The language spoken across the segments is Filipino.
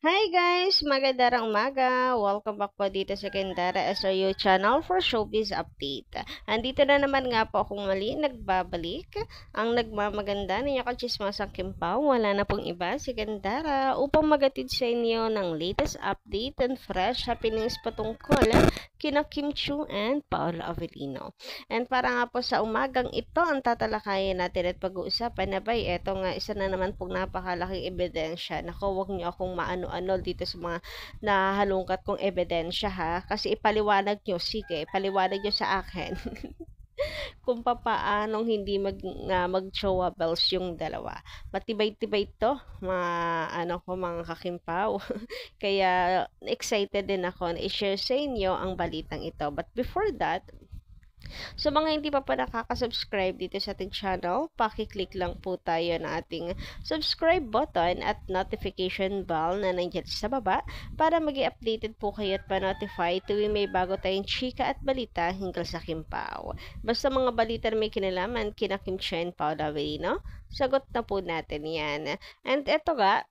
Hi guys! Magandang umaga! Welcome back po dito sa Kendara SRU channel for Showbiz Update. Andito na naman nga po akong mali, nagbabalik. Ang nagmamaganda na yung kachismasang Kimpaw, wala na pong iba si Kendara upang magatid sa inyo ng latest update and fresh happenings patungkol kina Kim Chiu and Paolo Avellino. And para nga po sa umagang ito, ang tatalakayin natin at pag-uusapan na ba'y eto nga isa na naman pong napakalaking ebidensya. Naku, huwag niyo akong maano-ano dito sa mga nahalungkat kong ebidensya ha. Kasi ipaliwanag niyo, sige, ipaliwanag niyo sa akin. Kung papaanong hindi mag-jowa bells yung dalawa. Matibay-tibay to, mga kakimpaw. Kaya excited din ako na i-share sa inyo ang balitang ito. But before that, sa mga hindi pa nakaka-subscribe dito sa ating channel, paki-click lang po tayo ng ating subscribe button at notification bell na nandiyan sa baba para mag-i-updated po kayo at pa-notify tuwing may bago tayong chika at balita hinggil sa Kimpaw. Basta mga balita na may kinalaman kina Kim Chiu and Paolo Avellino, sagot na po natin yan. And eto nga,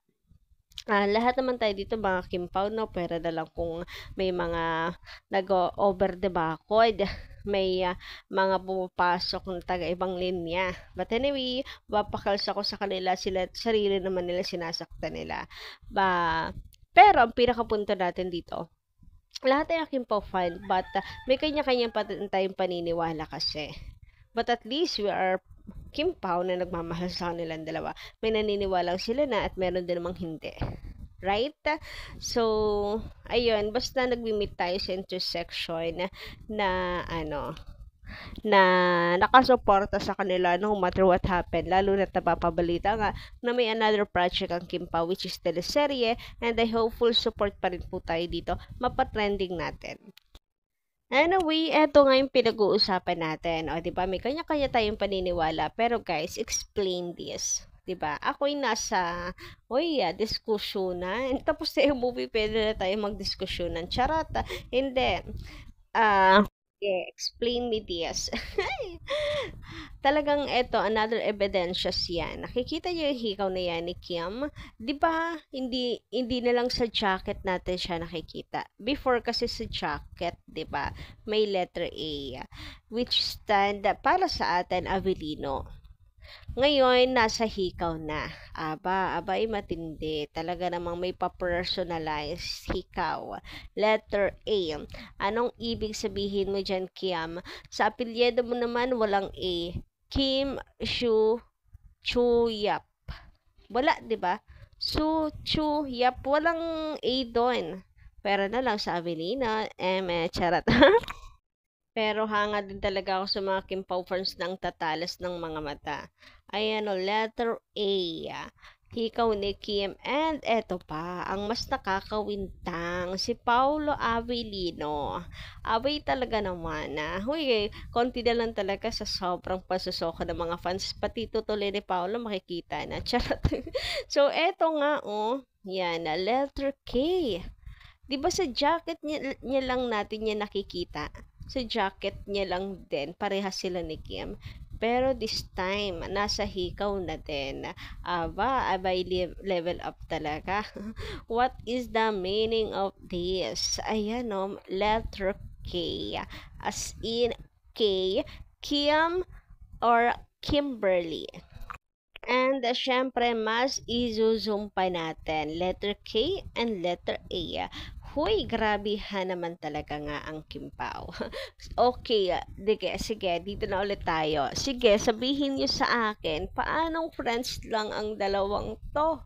lahat naman tayo dito mga Kimpaw, no? Pero na lang kung may mga nag-over the bakod, may mga pumapasok ng taga-ibang linya. But anyway, papakalsa ko sa kanila, sila, sarili naman nila sinasaktan nila. Pero ang pinakapunto natin dito, lahat ay Kimpaw fan, but may kanya-kanyang tayong paniniwala kasi. But at least we are Kimpaw na nagmamahal sa kanilang dalawa. May naniniwala sila na at meron din namang hindi. Right? So, ayun, basta nagmi-meet tayo sa intersection na na nakasuporta sa kanila no matter what happened, lalo na napapabalita nga na may another project ang Kimpaw which is teleserye, and I hope full support pa rin po tayo dito, mapatrending natin. Anyway, eto nga yung pinag-uusapan natin. O, di ba? May kanya-kanya tayong paniniwala. Pero guys, explain this. Di ba? Ako'y nasa, diskusyonan. Tapos na yung movie, pwede na tayo magdiskusyonan. Charot. Hindi. Yeah, explain me this. Talagang eto, another evidence yan. Nakikita niyo yung hikaw na yan ni Kim. Di ba, hindi na lang sa jacket natin siya nakikita. Before kasi sa jacket, di ba, may letter A, which stand para sa atin, Avellino. Ngayon, nasa hikaw na. Aba'y matindi. Talaga namang may pa-personalize hikaw. Letter A. Anong ibig sabihin mo dyan, Kim? Sa apelyido mo naman, walang A. Kim Shu Chu Yap. Wala, di ba? Su Chu Yap. Walang A doon. Pero na lang sa Avelina. Charot. Pero hanga din talaga ako sa mga Kimpaw fans ng tatalas ng mga mata. Ayan o, letter A. Hikaw ni Kim. And eto pa, ang mas nakakawintang, si Paolo Avellino. Abay talaga naman konti na lang talaga sa sobrang pasusoka ng mga fans. Pati tutuloy ni Paolo makikita na. Charot. So, eto nga yan, letter K. Diba sa jacket niya lang natin yan nakikita? Sa jacket niya lang din, parehas sila ni Kim. Pero this time, nasa hikaw na din. Abay level up talaga. What is the meaning of this? Ayan letter K. As in K, Kim or Kimberly. And syempre, mas i-zoom pa natin. Letter K and letter A. Huy, grabihan naman talaga nga ang Kimpaw. Okay, sige, dito na ulit tayo. Sige, sabihin niyo sa akin, paanong friends lang ang dalawang to?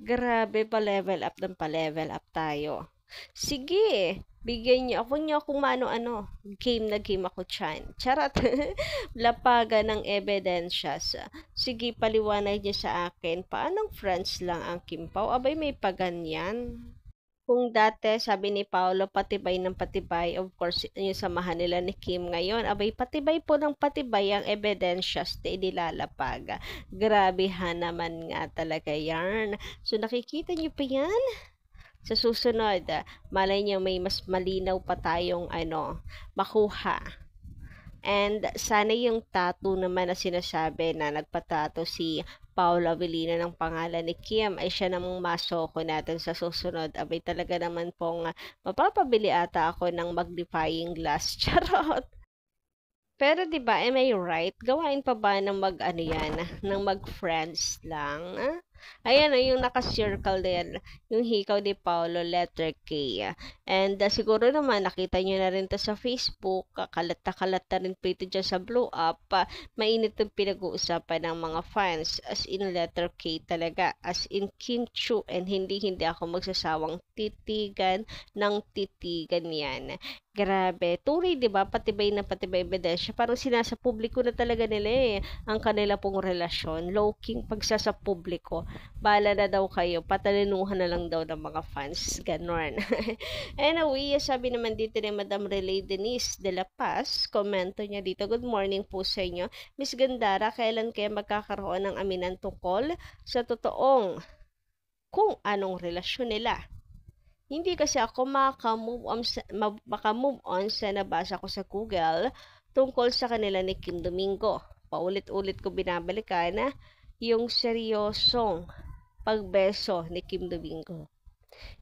Grabe, pa-level up ng pa-level up tayo. Sige, bigyan niyo akong ano game na game ako dyan. Charot. Lapagan ng evidences. Sige, paliwanag niyo sa akin, paanong friends lang ang Kimpaw? Abay, may paganyan. Kung dati, sabi ni Paolo, patibay ng patibay, of course, yung samahan nila ni Kim ngayon, abay, patibay po ng patibay ang evidences na inilalapag. Grabehan naman nga talaga yan. So, nakikita niyo pa yan? Sa susunod, malay niyo may mas malinaw pa tayong makuha. And sana yung tattoo naman na sinasabi na nagpatato si Paolo Avellino ng pangalan ni Kim ay siya namang masoko natin sa susunod. Abay talaga naman pong mapapabili ata ako ng magnifying glass. Charot! Pero 'di ba, am I right? Gawain pa ba ng mag-ano yan, ng mag-friends lang? Ayan o, yung naka-circle din, yung hikaw ni Paulo, letter K. And siguro naman, nakita nyo na rin to sa Facebook, kalat na kalat na rin po ito dyan sa blow up. Mainit yung pinag-uusapan ng mga fans, as in letter K talaga, as in Kim Chu, and hindi ako magsasawang titigan ng titigan yan. Grabe. Tunay, di ba? Patibay na patibay ebidensya. Parang sinasa publiko na talaga nila ang kanila pong relasyon. Low-king pagsasa publiko. Bala na daw kayo. Patalinuhan na lang daw ng mga fans. Ganon. Anyway, sabi naman dito ni Madam Relay Denise de la Paz, komento niya dito, good morning po sa inyo. Miss Gandara, kailan kaya magkakaroon ng aminan tungkol sa totoong kung anong relasyon nila? Hindi kasi ako maka-move on sa nabasa ko sa Google tungkol sa kanila ni Kim Domingo. Paulit-ulit ko binabalikan yung seryosong pagbeso ni Kim Domingo.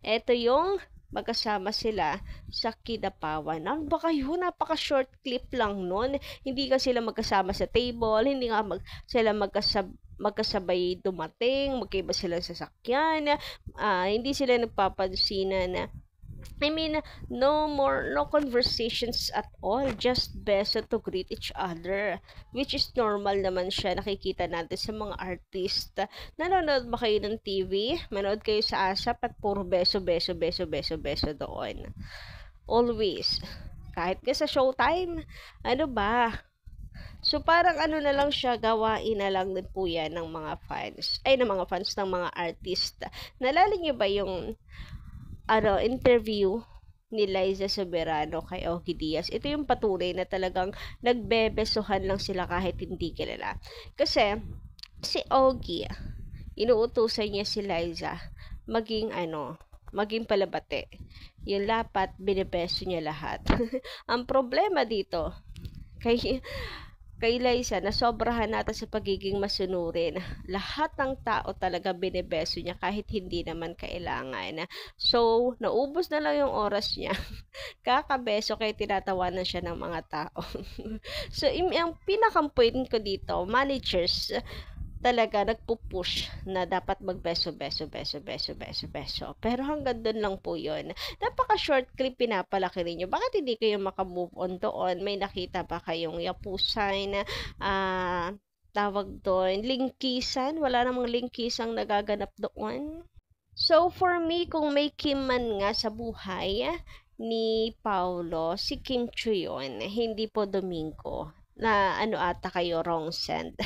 Ito yung magkasama sila sa Kidapawan. Ano ba kayo? Napaka-short clip lang nun. Hindi ka sila magkasama sa table, hindi nga sila magkasabay dumating, magkaiba sila sa sasakyan, hindi sila nagpapansinan na no conversations at all, just beso to greet each other, which is normal naman siya, nakikita natin sa mga artist. Nanonood ba kayo ng TV? Manood kayo sa ASAP at puro beso doon. Always. Kahit ka sa Showtime, ano ba? So, parang ano na lang siya, gawain na lang din po yan ng mga fans. Ay, ng mga fans ng mga artist. Nalala niyo ba yung interview ni Liza Soberano kay Ogie Diaz? Ito yung patunay na talagang nagbebesuhan lang sila kahit hindi kilala. Kasi, si Ogie, inuutusan niya si Liza maging palabate. Yung lapat, binibeso niya lahat. Ang problema dito, kay Liza, nasobrahan natin sa pagiging masunurin. Lahat ng tao talaga binibeso niya kahit hindi naman kailangan. So, naubos na lang yung oras niya. Kakabeso kaya tinatawanan siya ng mga tao. So, ang pinaka-point ko dito, managers, talaga nagpupush na dapat magbeso. Pero hanggang doon lang po yun. Napaka-short clip pinapalaki ninyo. Bakit hindi kayo makamove on doon? May nakita ba kayong yapusan na tawag doon? Lingkisan? Wala namang lingkisang nagaganap doon. So, for me, kung may Kim man nga sa buhay ni Paulo, si Kim Chu yun, hindi po Domingo. Na ata kayo, wrong send.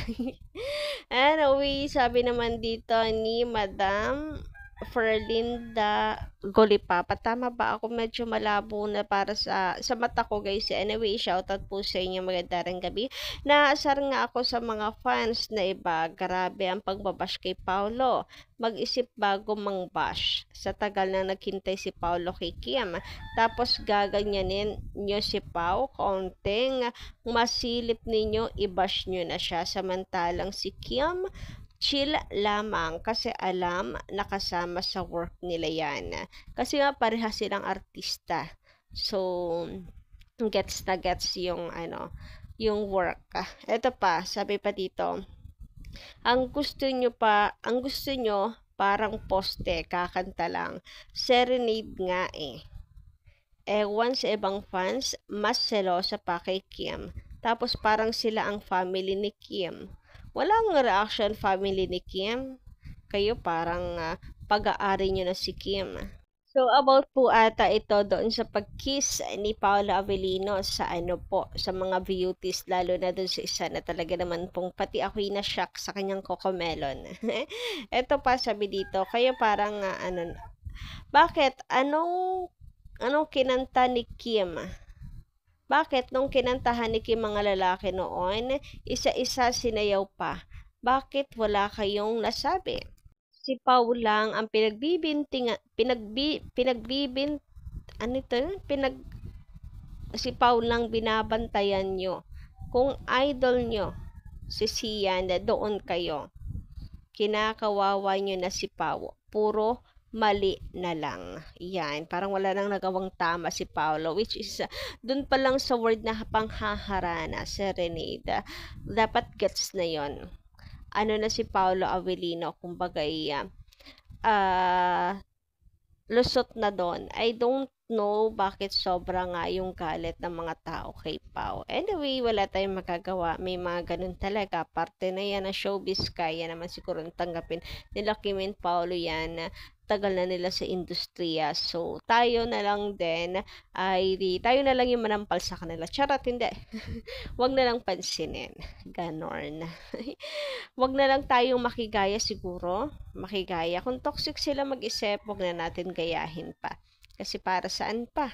Anyway, sabi naman dito ni Madam Ferlinda Golipapa. Tama ba ako? Medyo malabo na para sa mata ko, guys. Anyway, shoutout po sa inyo, magandang gabi. Naasar nga ako sa mga fans na iba. Grabe ang pagbabash kay Paulo. Mag-isip bago mang-bash. Sa tagal na naghintay si Paulo kay Kim. Tapos gaganyanin nyo si Pau. Konting masilip ninyo, i-bash nyo na siya. Samantalang si Kim, chill lamang kasi alam nakasama sa work nila yan. Kasi nga pareha silang artista. So, gets na gets yung yung work. Ito pa, sabi pa dito, ang gusto nyo parang poste, kakanta lang. Serenade nga eh. Ewan sa ibang fans, mas selosa pa kay Kim. Tapos parang sila ang family ni Kim. Walang reaction family ni Kim. Kayo parang pag-aari nyo na si Kim. So, about po ata ito doon sa pag-kiss ni Paolo Avellino sa sa mga beauties, lalo na doon sa isa na talaga naman pong pati ako'y na-shock sa kanyang cocomelon. Ito pa sabi dito, kayo parang bakit? Anong kinanta ni Kim? Bakit nung kinantahan ni Kim mga lalaki noon, isa-isa sinayaw pa? Bakit wala kayong nasabi? Si Pau lang ang si Pau lang binabantayan nyo. Kung idol nyo, si Sian, doon kayo. kinakawawa nyo na si Pao. Puro mali na lang. Yan, parang wala nang nagawang tama si Paolo, which is dun pa lang sa word na panghaharana, serenade. Dapat gets na yon. Ano na si Paolo Avellino, kumbaga lusot na doon. I don't know bakit sobra nga yung galit ng mga tao kay Pao. Anyway, wala tayong magagawa. May mga ganun talaga. Parte na yan ng showbiz. Kaya naman siguro tanggapin nila Kim and Paolo yan. Tagal na nila sa industriya. So, tayo na lang din tayo na lang yung manampal sa kanila. Charot, hindi. Wag na lang pansinin. Ganon. Wag na lang tayong makigaya siguro. Makigaya. Kung toxic sila mag-isip, wag na natin gayahin pa. Kasi para saan pa?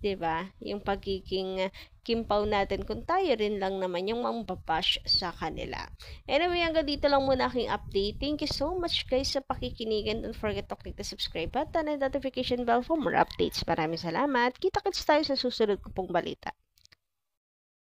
'Di ba? Yung pagiging kimpaw natin kung tayo rin lang naman yung mambabash sa kanila. Anyway, hanggang dito lang muna aking update. Thank you so much guys sa pakikinigan. Don't forget to click the subscribe button and notification bell for more updates. Maraming salamat. Kita-kits tayo sa susunod ko pong balita.